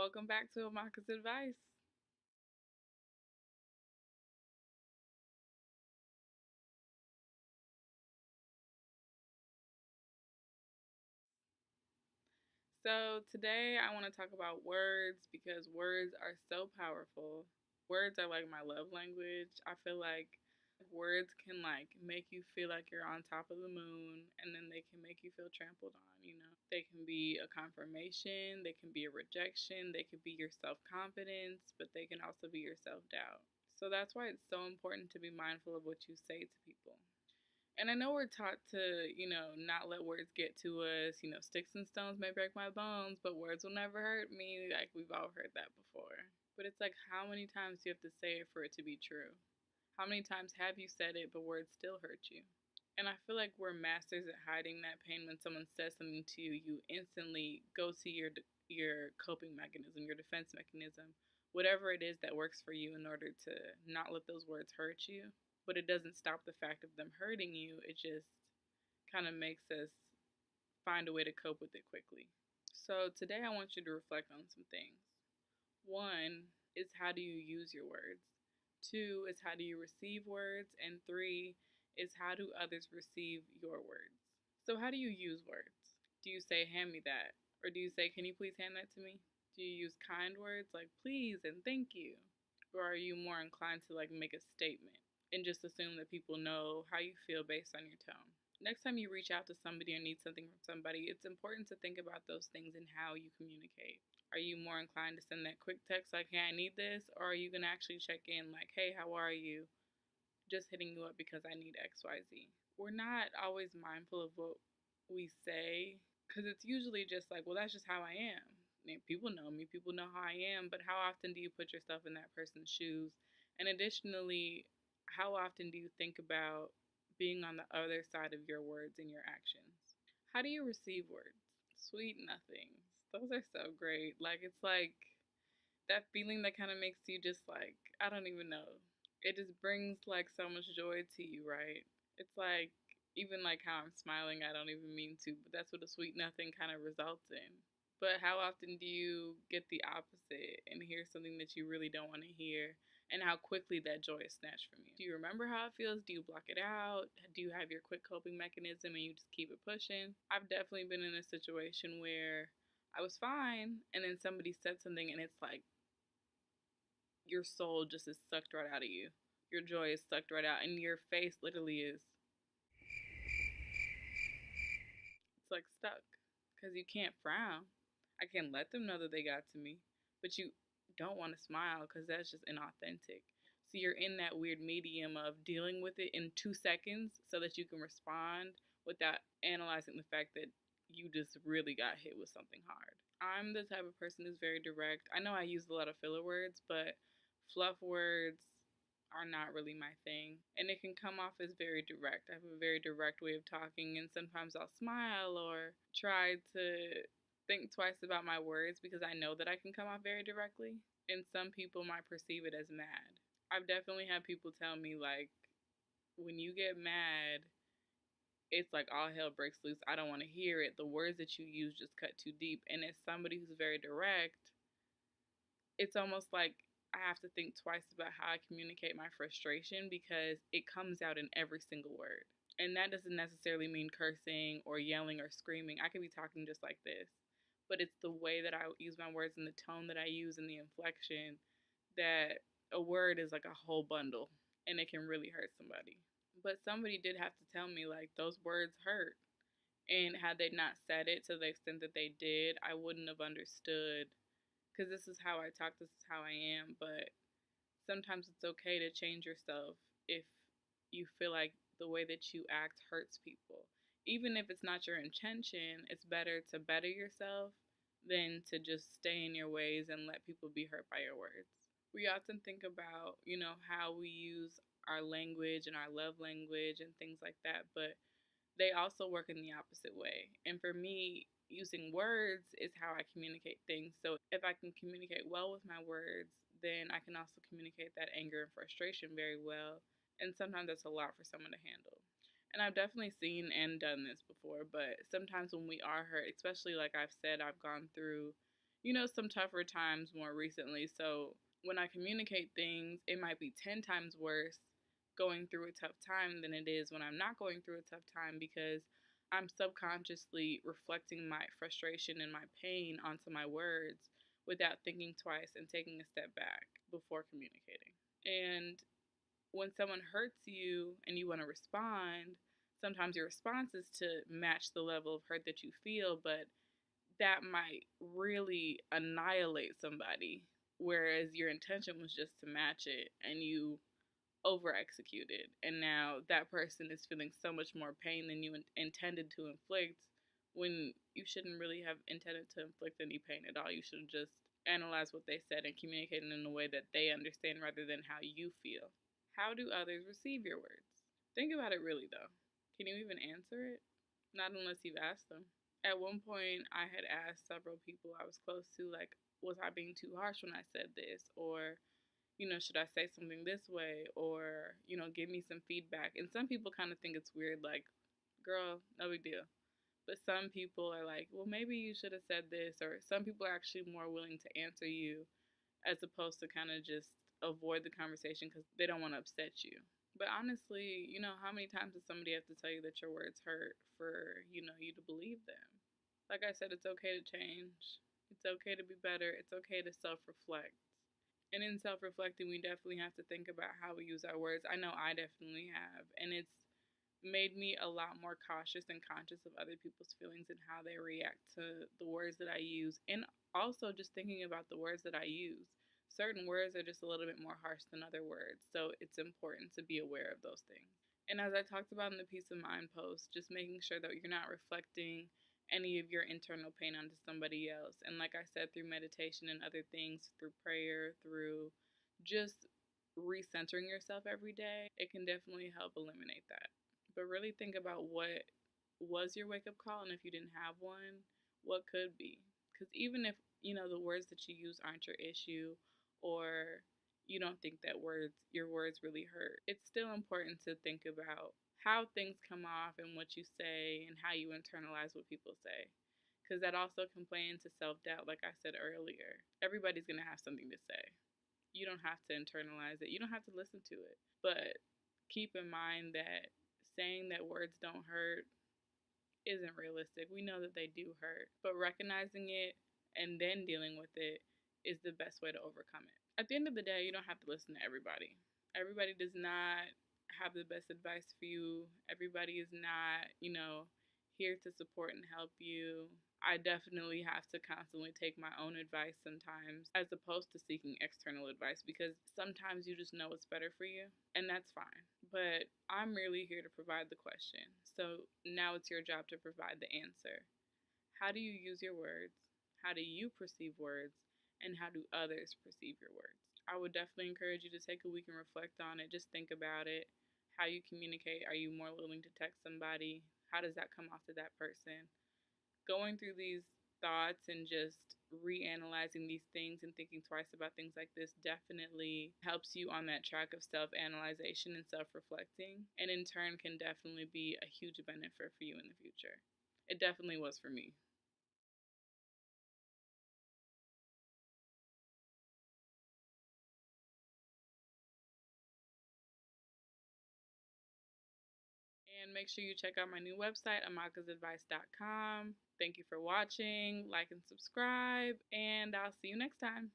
Welcome back to Amaka's Advice. So, today I want to talk about words because words are so powerful. Words are like my love language. I feel like words can make you feel like you're on top of the moon, and then they can make you feel trampled on. They can be a confirmation, they can be a rejection, they could be your self-confidence, but they can also be your self-doubt. So that's why it's so important to be mindful of what you say to people. And I know we're taught to, not let words get to us. Sticks and stones may break my bones, but words will never hurt me. Like, we've all heard that before. But it's like, how many times do you have to say it for it to be true? How many times have you said it, but words still hurt you? And I feel like we're masters at hiding that pain. When someone says something to you, you instantly go to your coping mechanism, your defense mechanism, whatever it is that works for you in order to not let those words hurt you. But it doesn't stop the fact of them hurting you. It just kind of makes us find a way to cope with it quickly. So today I want you to reflect on some things. One is, how do you use your words? Two is, how do you receive words? And three is, how do others receive your words? So how do you use words? Do you say, hand me that? Or do you say, can you please hand that to me? Do you use kind words like please and thank you? Or are you more inclined to make a statement and just assume that people know how you feel based on your tone? Next time you reach out to somebody or need something from somebody, it's important to think about those things and how you communicate. Are you more inclined to send that quick text like, hey, I need this? Or are you going to actually check in like, hey, how are you? Just hitting you up because I need XYZ. We're not always mindful of what we say because it's usually just like, well, that's just how I am. People know me, people know how I am, but how often do you put yourself in that person's shoes? And additionally, how often do you think about being on the other side of your words and your actions? How do you receive words? Sweet nothings. Those are so great. It's like that feeling that kind of makes you just like, I don't even know. It just brings so much joy to you, right? It's like, even how I'm smiling, I don't even mean to, but that's what a sweet nothing kind of results in. But how often do you get the opposite and hear something that you really don't want to hear, and how quickly that joy is snatched from you? Do you remember how it feels? Do you block it out? Do you have your quick coping mechanism and you just keep it pushing? I've definitely been in a situation where I was fine, and then somebody said something, and it's like your soul just is sucked right out of you. Your joy is sucked right out, and your face literally is, it's like stuck because you can't frown. I can let them know that they got to me, but you don't want to smile because that's just inauthentic. So you're in that weird medium of dealing with it in 2 seconds so that you can respond without analyzing the fact that you just really got hit with something hard. I'm the type of person who's very direct. I know I use a lot of filler words, but fluff words are not really my thing. And it can come off as very direct. I have a very direct way of talking, and sometimes I'll smile or try to think twice about my words because I know that I can come off very directly. And some people might perceive it as mad. I've definitely had people tell me, when you get mad, it's like all hell breaks loose. I don't want to hear it. The words that you use just cut too deep. And as somebody who's very direct, it's almost like I have to think twice about how I communicate my frustration because it comes out in every single word. And that doesn't necessarily mean cursing or yelling or screaming. I could be talking just like this. But it's the way that I use my words and the tone that I use and the inflection that a word is like a whole bundle and it can really hurt somebody. But somebody did have to tell me, those words hurt. And had they not said it to the extent that they did, I wouldn't have understood, because this is how I talk, this is how I am. But sometimes it's okay to change yourself if you feel like the way that you act hurts people. Even if it's not your intention, it's better to better yourself than to just stay in your ways and let people be hurt by your words. We often think about, how we use our language and our love language and things like that, but they also work in the opposite way. And for me, using words is how I communicate things. So if I can communicate well with my words, then I can also communicate that anger and frustration very well. And sometimes that's a lot for someone to handle. And I've definitely seen and done this before, but sometimes when we are hurt, especially like I've said, I've gone through, some tougher times more recently. So when I communicate things, it might be 10 times worse going through a tough time than it is when I'm not going through a tough time, because I'm subconsciously reflecting my frustration and my pain onto my words without thinking twice and taking a step back before communicating. And when someone hurts you and you want to respond, sometimes your response is to match the level of hurt that you feel, but that might really annihilate somebody. Whereas your intention was just to match it and you over executed. And now that person is feeling so much more pain than you intended to inflict, when you shouldn't really have intended to inflict any pain at all. You should have just analyzed what they said and communicated in a way that they understand rather than how you feel. How do others receive your words? Think about it really though. Can you even answer it? Not unless you've asked them. At one point, I had asked several people I was close to, like, was I being too harsh when I said this? Or, should I say something this way? Or, give me some feedback. And some people kind of think it's weird, like, girl, no big deal. But some people are like, well, maybe you should have said this. Or some people are actually more willing to answer you as opposed to kind of just avoid the conversation because they don't want to upset you. But honestly, how many times does somebody have to tell you that your words hurt for, you to believe them? Like I said, it's okay to change. It's okay to be better. It's okay to self reflect. And in self reflecting, we definitely have to think about how we use our words. I know I definitely have. And it's made me a lot more cautious and conscious of other people's feelings and how they react to the words that I use. And also just thinking about the words that I use. Certain words are just a little bit more harsh than other words. So it's important to be aware of those things. And as I talked about in the Peace of Mind post, just making sure that you're not reflecting any of your internal pain onto somebody else. And like I said, through meditation and other things, through prayer, through just recentering yourself every day, it can definitely help eliminate that. But really think about what was your wake up call, and if you didn't have one, what could be. Because even if, the words that you use aren't your issue, or you don't think that your words really hurt, it's still important to think about how things come off and what you say and how you internalize what people say. Because that also can play into self doubt, like I said earlier. Everybody's going to have something to say. You don't have to internalize it, you don't have to listen to it. But keep in mind that saying that words don't hurt isn't realistic. We know that they do hurt, but recognizing it and then dealing with it is the best way to overcome it. At the end of the day, you don't have to listen to everybody. Everybody does not have the best advice for you. Everybody is not, here to support and help you. I definitely have to constantly take my own advice sometimes as opposed to seeking external advice, because sometimes you just know what's better for you, and that's fine. But I'm really here to provide the question. So now it's your job to provide the answer. How do you use your words? How do you perceive words? And how do others perceive your words? I would definitely encourage you to take a week and reflect on it. Just think about it. How you communicate. Are you more willing to text somebody? How does that come off to that person? Going through these thoughts and just reanalyzing these things and thinking twice about things like this definitely helps you on that track of self-analyzation and self-reflecting, and in turn can definitely be a huge benefit for you in the future. It definitely was for me. And make sure you check out my new website, amakasadvice.com. Thank you for watching, like and subscribe, and I'll see you next time.